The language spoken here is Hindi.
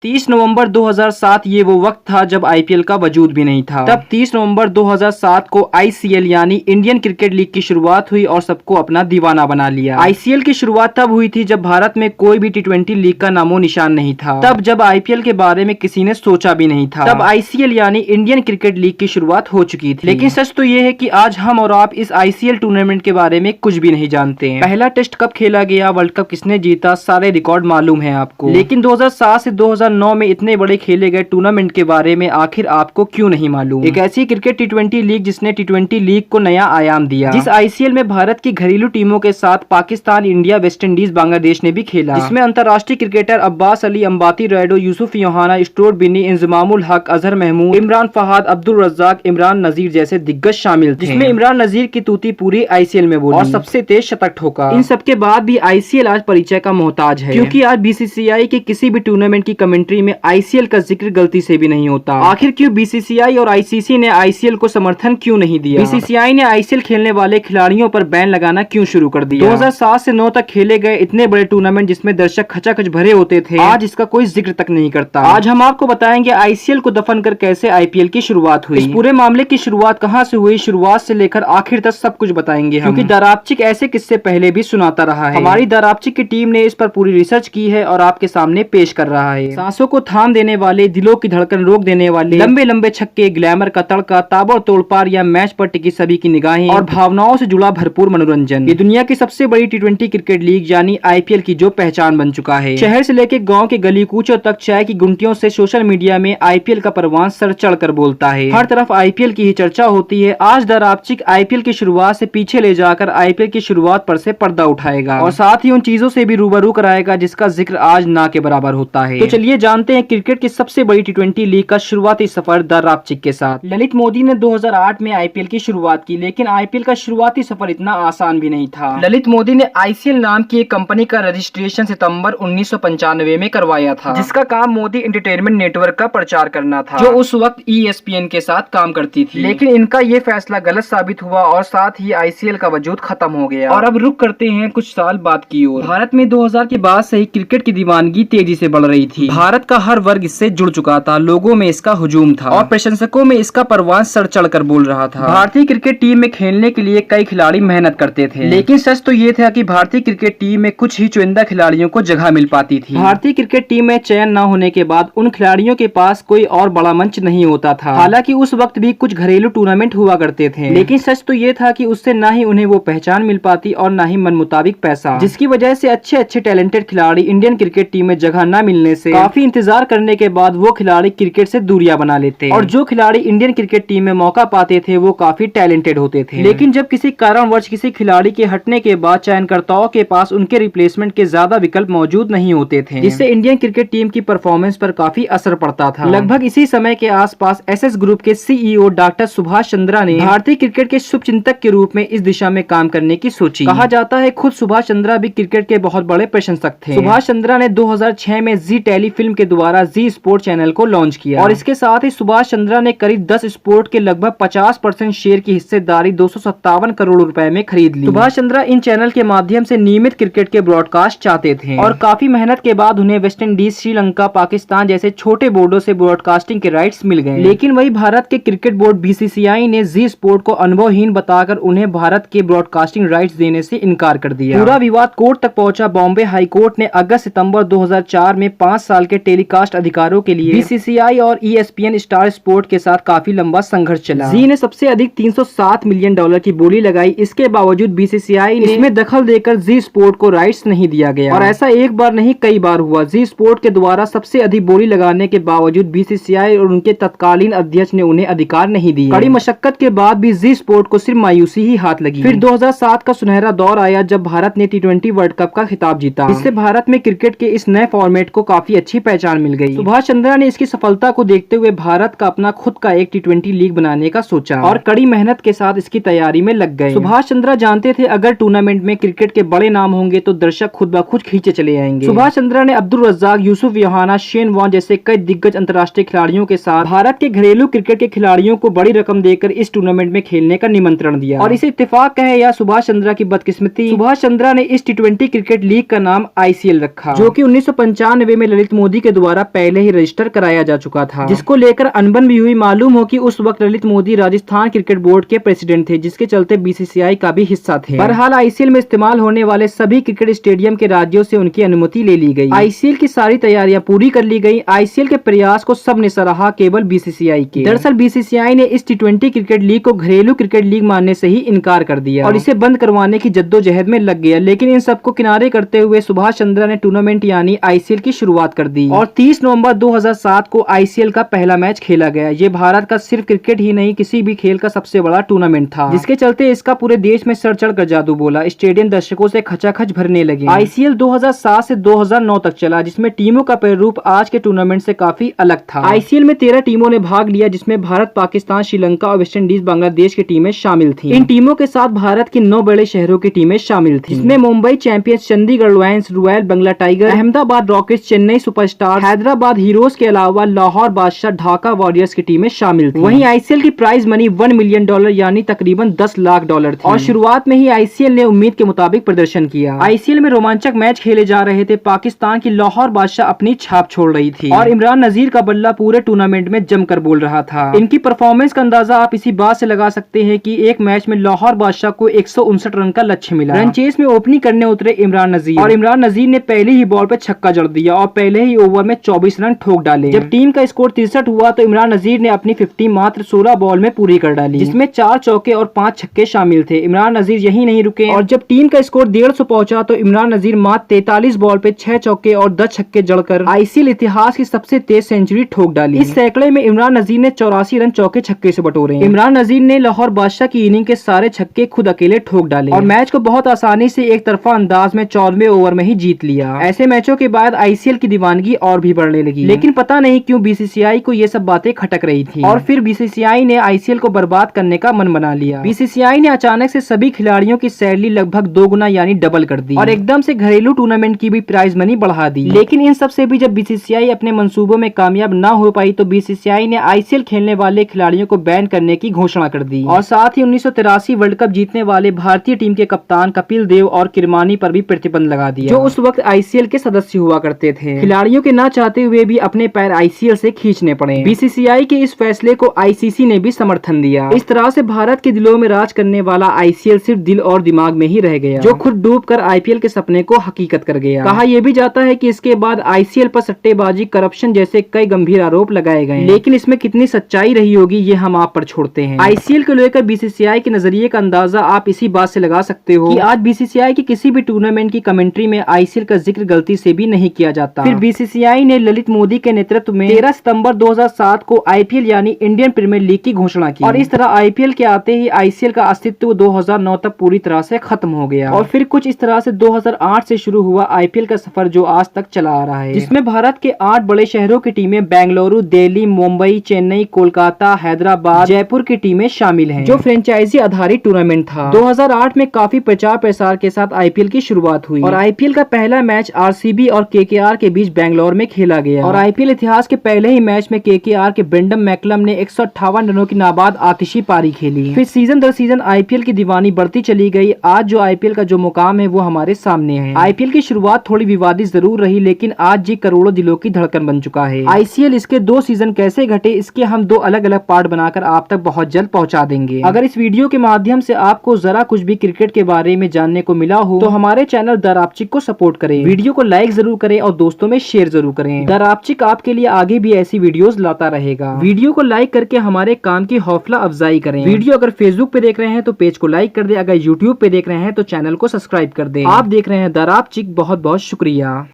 30 नवंबर 2007 ये वो वक्त था जब आईपीएल का वजूद भी नहीं था। तब 30 नवंबर 2007 को आईसीएल यानी इंडियन क्रिकेट लीग की शुरुआत हुई और सबको अपना दीवाना बना लिया। आईसीएल की शुरुआत तब हुई थी जब भारत में कोई भी टी20 लीग का नामो निशान नहीं था। तब जब आईपीएल के बारे में किसी ने सोचा भी नहीं था, तब आईसीएल यानी इंडियन क्रिकेट लीग की शुरुआत हो चुकी थी। लेकिन सच तो ये है कि आज हम और आप इस आईसीएल टूर्नामेंट के बारे में कुछ भी नहीं जानते हैं। पहला टेस्ट कब खेला गया, वर्ल्ड कप किसने जीता, सारे रिकॉर्ड मालूम है आपको। लेकिन 2007 से 2009 में इतने बड़े खेले गए टूर्नामेंट के बारे में आखिर आपको क्यों नहीं मालूम। एक ऐसी क्रिकेट टी20 लीग जिसने टी20 लीग को नया आयाम दिया। जिस आईसीएल में भारत की घरेलू टीमों के साथ Pakistan, India, West Indies, Bangladesh ने भी खेला। जिसमें अंतर्राष्ट्रीय क्रिकेटर अब्बास अली, अंबाती रायडो, यूसुफ योहाना, स्टुअर्ट बिन्नी, इंजमामुल हक, अजहर महमूद, इमरान फहाद, अब्दुल रज्जाक, इमरान नजीर जैसे दिग्गज शामिल थे। जिसमें इमरान नजीर की तूती पूरी आईसीएल में बोली और सबसे तेज शतक ठोका। इन सबके बाद भी आईसीएल आज परिचय का मोहताज है, क्योंकि आज बीसीसीआई के किसी भी टूर्नामेंट की कमेंट्री में आईसीएल का जिक्र गलती से भी नहीं होता। आखिर क्यों बीसीसीआई और आईसीसी ने आईसीएल को समर्थन क्यों नहीं दिया? बीसीसीआई ने आईसीएल खेलने वाले खिलाड़ियों पर बैन लगाना क्यों शुरू कर दिया? 2007 से 9 तक खेले गए इतने बड़े टूर्नामेंट जिसमें दर्शक खचाखच भरे होते थे, आज इसका कोई जिक्र तक नहीं करता। आज हम आपको बताएंगे आईसीएल को दफन कर कैसे आईपीएल की शुरुआत हुई। इस पूरे मामले की शुरुआत कहां से हुई, शुरुआत से लेकर आखिर तक सब कुछ बताएंगे हम। क्योंकि दारापचिक ऐसे किस्से पहले भी सुनाता रहा है। हमारी दारापचिक की टीम ने इस पर पूरी रिसर्च की है और आपके सामने पेश कर रहा है। सांसों को थाम देने वाले, दिलों की धड़कन रोक देने वाले, लंबे लंबे छक्के, ग्लैमर का तड़का, ताबड़तोड़ पार या मैच पर टिकी सभी की निगाहें और भावनाओं से जुड़ा भरपूर मनोरंजन। ये दुनिया की सबसे बड़ी टी20 क्रिकेट लीग यानी आईपीएल की जो पहचान बन चुका है। शहर से लेकर गांव के गली कूचों तक, चाय की गुंटियों से सोशल मीडिया में आईपीएल का परवान सर चढ़ कर बोलता है। हर तरफ आईपीएल की ही चर्चा होती है। आज दारापचिक आईपीएल की शुरुआत से पीछे ले जाकर आईपीएल की शुरुआत पर से पर्दा उठाएगा और साथ ही उन चीजों से भी रूबरू कराएगा जिसका जिक्र आज ना के बराबर होता है। तो चलिए जानते हैं क्रिकेट की सबसे बड़ी टी20 लीग का शुरुआती सफर दारापचिक के साथ। ललित मोदी ने 2008 में आईपीएल की शुरुआत की, लेकिन आईपीएल का शुरुआती सफर इतना आसान भी नहीं था। ललित मोदी ने आईसीएल नाम की एक कंपनी का रजिस्ट्रेशन सितंबर 1995 में करवाया था, जिसका काम मोदी एंटरटेनमेंट नेटवर्क का प्रचार करना था, जो उस वक्त ईएसपीएन के साथ काम करती थी। लेकिन इनका ये फैसला गलत साबित हुआ और साथ ही आईसीएल का वजूद खत्म हो गया। और अब रुक करते हैं कुछ साल बाद की ओर। भारत में 2000 के बाद से ही क्रिकेट की दीवानगी तेजी से बढ़ रही थी। भारत का हर वर्ग इससे जुड़ चुका था, लोगों में इसका हुजूम था और प्रशंसकों में इसका परवान सर चढ़ कर बोल रहा था। भारतीय क्रिकेट टीम में खेलने के लिए कई खिलाड़ी मेहनत करते थे, लेकिन सच तो ये था कि भारतीय क्रिकेट टीम में कुछ ही चुनिंदा खिलाड़ियों को जगह मिल पाती थी। भारतीय क्रिकेट टीम में चयन न होने के बाद उन खिलाड़ियों के पास कोई और बड़ा मंच नहीं होता था। हालांकि उस वक्त भी कुछ घरेलू टूर्नामेंट हुआ करते थे, लेकिन सच तो ये था कि उससे न ही उन्हें वो पहचान मिल पाती और न ही मन मुताबिक पैसा, जिसकी वजह से अच्छे अच्छे टैलेंटेड खिलाड़ी इंडियन क्रिकेट टीम में जगह न मिलने से काफी इंतजार करने के बाद वो खिलाड़ी क्रिकेट से दूरियां बना लेते और जो खिलाड़ी इंडियन क्रिकेट टीम में मौका पाते थे वो काफी टैलेंटेड होते थे। लेकिन जब किसी कारणवश किसी खिलाड़ी के हटने के बाद चयनकर्ताओं के पास उनके रिप्लेसमेंट के ज्यादा विकल्प मौजूद नहीं होते थे, जिससे इंडियन क्रिकेट टीम की परफॉर्मेंस पर काफी असर पड़ता था। लगभग इसी समय के आसपास एसएस ग्रुप के सीईओ डॉक्टर सुभाष चंद्रा ने भारतीय क्रिकेट के शुभचिंतक के रूप में इस दिशा में काम करने की सोची। कहा जाता है खुद सुभाष चंद्रा भी क्रिकेट के बहुत बड़े प्रशंसक थे। सुभाष चंद्रा ने 2006 में जी टेली फिल्म के द्वारा जी स्पोर्ट चैनल को लॉन्च किया और इसके साथ ही सुभाष चंद्रा ने करीब 10 स्पोर्ट के लगभग 50% शेयर की हिस्सेदारी 257 करोड़ रुपए में खरीद ली। सुभाष चंद्रा इन चैनल के माध्यम से नियमित क्रिकेट के ब्रॉडकास्ट चाहते थे और काफी मेहनत के बाद उन्हें वेस्ट इंडीज, श्रीलंका, पाकिस्तान जैसे छोटे बोर्डों से ब्रॉडकास्टिंग के राइट्स मिल गए। लेकिन वही भारत के क्रिकेट बोर्ड बीसीसीआई ने जी स्पोर्ट को अनुभवहीन बताकर उन्हें भारत के ब्रॉडकास्टिंग राइट्स देने से इनकार कर दिया। पूरा विवाद कोर्ट तक पहुंचा। बॉम्बे हाई कोर्ट ने अगस्त सितंबर 2004 में 5 साल के टेलीकास्ट अधिकारों के लिए बीसीसीआई और ईएसपीएन स्टार स्पोर्ट के साथ काफी लंबा संघर्ष चला। जी ने सबसे अधिक $307 मिलियन की बोली लगाई। इसके बावजूद बीसीसीआई ने इसमें दखल देकर जी स्पोर्ट को राइट्स नहीं दिया गया और ऐसा एक बार नहीं कई बार हुआ। जी स्पोर्ट के द्वारा सबसे अधिक बोली लगाने के बावजूद बीसीसीआई और उनके तत्कालीन अध्यक्ष ने उन्हें अधिकार नहीं दिए। कड़ी मशक्कत के बाद भी जी स्पोर्ट को सिर्फ मायूसी ही हाथ लगी। फिर 2007 का सुनहरा दौर आया जब भारत ने टी20 वर्ल्ड कप का खिताब जीता। इससे भारत में क्रिकेट के इस नए फॉर्मेट को काफी अच्छी पहचान मिल गई। सुभाष चंद्रा ने इसकी सफलता को देखते हुए भारत का अपना खुद का एक टी20 लीग बनाने का सोचा और कड़ी मेहनत के साथ इसकी तैयारी में लग गए। सुभाष चंद्रा जानते थे अगर टूर्नामेंट में क्रिकेट के बड़े नाम होंगे तो दर्शक खुद ब खुद खींचे चले आएंगे। सुभाष चंद्रा ने अब्दुल रज्जाक, यूसुफ योहाना, शेन वॉन जैसे कई दिग्गज अंतर्राष्ट्रीय खिलाड़ियों के साथ भारत के घरेलू क्रिकेट के खिलाड़ियों को बड़ी रकम देकर इस टूर्नामेंट में खेलने का निमंत्रण दिया और इसे इत्तेफाक कहे या सुभाष चंद्रा की बदकिस्मती, सुभाष चंद्रा ने इस टी20 क्रिकेट लीग का नाम आईसीएल रखा, जो कि 1995 में ललित मोदी के द्वारा पहले ही रजिस्टर कराया जा चुका था, जिसको लेकर अनबन भी हुई। मालूम हो कि उस वक्त ललित मोदी राजस्थान क्रिकेट बोर्ड के प्रेसिडेंट थे, जिसके चलते बीसीसीआई का भी हिस्सा थे। बहरहाल आईसीएल में इस्तेमाल होने वाले सभी क्रिकेट स्टेडियम के राज्यों से उनकी अनुमति ले ली गई। आईसीएल की सारी तैयारियां पूरी कर ली गई। आईसीएल के प्रयास को सबने सराहा, केवल बीसीसीआई के। दरअसल बीसीसीआई ने इस टी20 क्रिकेट लीग को घरेलू क्रिकेट लीग मानने से ही इनकार कर दिया और इसे बंद करवाने की जद्दोजहद में लग गया। लेकिन इन सबको किनारे करते हुए सुभाष चंद्रा ने टूर्नामेंट यानी आईसीएल की शुरुआत कर दी और 30 नवंबर 2007 को आईसीएल का पहला मैच खेला गया। ये भारत का सिर्फ क्रिकेट ही नहीं, किसी भी खेल का सबसे बड़ा टूर्नामेंट था, जिसके चलते इसका पूरे देश में सर चढ़कर जादू बोला। स्टेडियम दर्शकों से खचाखच भरने लगे। आईसीएल 2007 से 2009 तक चला, जिसमें टीमों का प्रारूप आज के टूर्नामेंट से काफी अलग था। आईसीएल में 13 टीमों ने भाग लिया, जिसमें भारत, पाकिस्तान, श्रीलंका और वेस्ट इंडीज, बांग्लादेश की टीमें शामिल थी। इन टीमों के साथ भारत की 9 बड़े शहरों की टीमें शामिल थी, जिसमें Mumbai champions, Chandigarh lions, royal Bangla tiger, Ahmedabad rockets, Chennai superstar, Hyderabad heroes के अलावा लाहौर बादशाह, ढाका वॉरियर्स की टीमें शामिल थी। वहीं आईसीएल की प्राइज मनी $1 मिलियन यानी तकरीबन $10 लाख थी और शुरुआत में ही आईसीएल ने उम्मीद के मुताबिक प्रदर्शन किया। आईसीएल में रोमांचक मैच खेले जा रहे थे। पाकिस्तान की लाहौर बादशाह अपनी छाप छोड़ रही थी और इमरान नजीर का बल्ला पूरे टूर्नामेंट में जमकर बोल रहा था। इनकी परफॉर्मेंस का अंदाजा आप इसी बात से लगा सकते हैं कि एक मैच में लाहौर बादशाह को 159 रन का लक्ष्य मिला। रन चेस में ओपनिंग करने उतरे इमरान नजीर और इमरान नजीर ने पहली ही बॉल पर छक्का जड़ दिया और पहले ही ओवर में 24 रन ठोक डाले। जब टीम का स्कोर 63 हुआ तो इमरान नजीर ने अपनी 50 मात्र 16 बॉल में पूरी कर डाली, जिसमें 4 चौके और 5 छक्के शामिल थे। इमरान नजीर यही नहीं रुके और जब टीम का स्कोर 150 पहुंचा तो इमरान नजीर मात्र 43 बॉल पे 6 चौके और 10 छक्के जड़कर आईसीएल इतिहास की सबसे तेज सेंचुरी ठोक डाली। इस सैकड़े में इमरान नजीर ने 84 रन चौके छक्के से बटोरे। इमरान नजीर ने लाहौर बादशाह की इनिंग के सारे छक्के खुद अकेले ठोक डाले और मैच को बहुत आसानी से एक तरफा अंदाज में 14वें ओवर में ही जीत लिया। ऐसे मैचों के बाद आईसीएल की दीवानगी और भी बढ़ने लगी, लेकिन पता नहीं क्यों बीसीसीआई को ये सब बातें खटक रही थी और फिर बीसीसीआई ने आईसीएल को बर्बाद करने का मन बना लिया। बीसीसीआई ने अचानक से सभी खिलाड़ियों की सैलरी लगभग 2 गुना यानी डबल कर दी और एकदम से घरेलू टूर्नामेंट की भी प्राइज मनी बढ़ा दी। लेकिन इन सब से भी जब बीसीसीआई अपने मंसूबों में कामयाब न हो पाई तो बीसीसीआई ने आईसीएल खेलने वाले खिलाड़ियों को बैन करने की घोषणा कर दी और साथ ही 1983 वर्ल्ड कप जीतने वाले भारतीय टीम के कप्तान कपिल देव और किरमानी पर भी प्रतिबंध लगा दिया, जो उस वक्त आईसीएल के सदस्य हुआ करते थे। खिलाड़ियों के न चाहते हुए भी अपने पैर आईसीएल से खींचने पड़े। बीसीसीआई के इस फैसले को आईसीसी ने भी समर्थन दिया। इस तरह से भारत के दिलों में राज करने वाला आईसीएल सिर्फ दिल और दिमाग में ही रह गया, जो खुद डूबकर आईपीएल के सपने को हकीकत कर गया। कहा यह भी जाता है कि इसके बाद आईसीएल पर सट्टेबाजी, करप्शन जैसे कई गंभीर आरोप लगाए गए, लेकिन इसमें कितनी सच्चाई रही होगी ये हम आप पर छोड़ते हैं। आईसीएल को लेकर बीसीसीआई के नजरिए का अंदाजा आप इसी बात से लगा सकते हो कि आज बीसीसीआई की किसी भी टूर्नामेंट की कमेंट्री में आईसीएल का जिक्र गलती से भी नहीं किया जाता। फिर बीसीसीआई ने ललित मोदी के नेतृत्व में 13 सितंबर 2007 को आईपीएल यानी इंडियन प्रीमियर लीग की घोषणा की और इस तरह आईपीएल के आते ही आईसीएल का अस्तित्व 2009 तक पूरी तरह से खत्म हो गया और फिर कुछ इस तरह से 2008 से शुरू हुआ आईपीएल का सफर जो आज तक चला आ रहा है, जिसमें भारत के 8 बड़े शहरों की टीमें बेंगलुरु, दिल्ली, मुंबई, चेन्नई, कोलकाता, हैदराबाद, जयपुर की टीमें शामिल हैं, जो फ्रेंचाइजी आधारित टूर्नामेंट था। 2008 में काफी प्रचार प्रसार के साथ आईपीएल की शुरुआत हुई और आईपीएल का पहला मैच आरसीबी और केकेआर के बीच बेंगलोर में खेला गया और आईपीएल इतिहास के पहले ही मैच में केकेआर के ब्रेंडन मैकलम ने 158 रनों की नाबाद आतिशी पारी खेली। फिर सीजन दर सीजन आईपीएल की दीवानी बढ़ती चली गई। आज जो आईपीएल का जो मुकाम है वो हमारे सामने है। आईपीएल की शुरुआत थोड़ी विवादित जरूर रही, लेकिन आज ये करोड़ों दिलों की धड़कन बन चुका है। आईसीएल इसके 2 सीजन कैसे घटे इसके हम 2 अलग अलग पार्ट बनाकर आप तक बहुत जल्द पहुंचा देंगे। अगर इस वीडियो के माध्यम से आपको जरा कुछ भी क्रिकेट के बारे में जानने को मिला हो तो हमारे चैनल दरापचिक को सपोर्ट करें, वीडियो को लाइक जरूर करें और दोस्तों में शेयर जरूर करें। दरापचिक आपके लिए आगे भी ऐसी वीडियोस लाता रहेगा। वीडियो को लाइक करके हमारे काम की हौसला अफजाई करें। वीडियो अगर फेसबुक पे देख रहे हैं तो पेज को लाइक कर दे, अगर यूट्यूब पे देख रहे हैं तो चैनल को सब्सक्राइब कर दे। आप देख रहे हैं दरापचिक, बहुत बहुत शुक्रिया।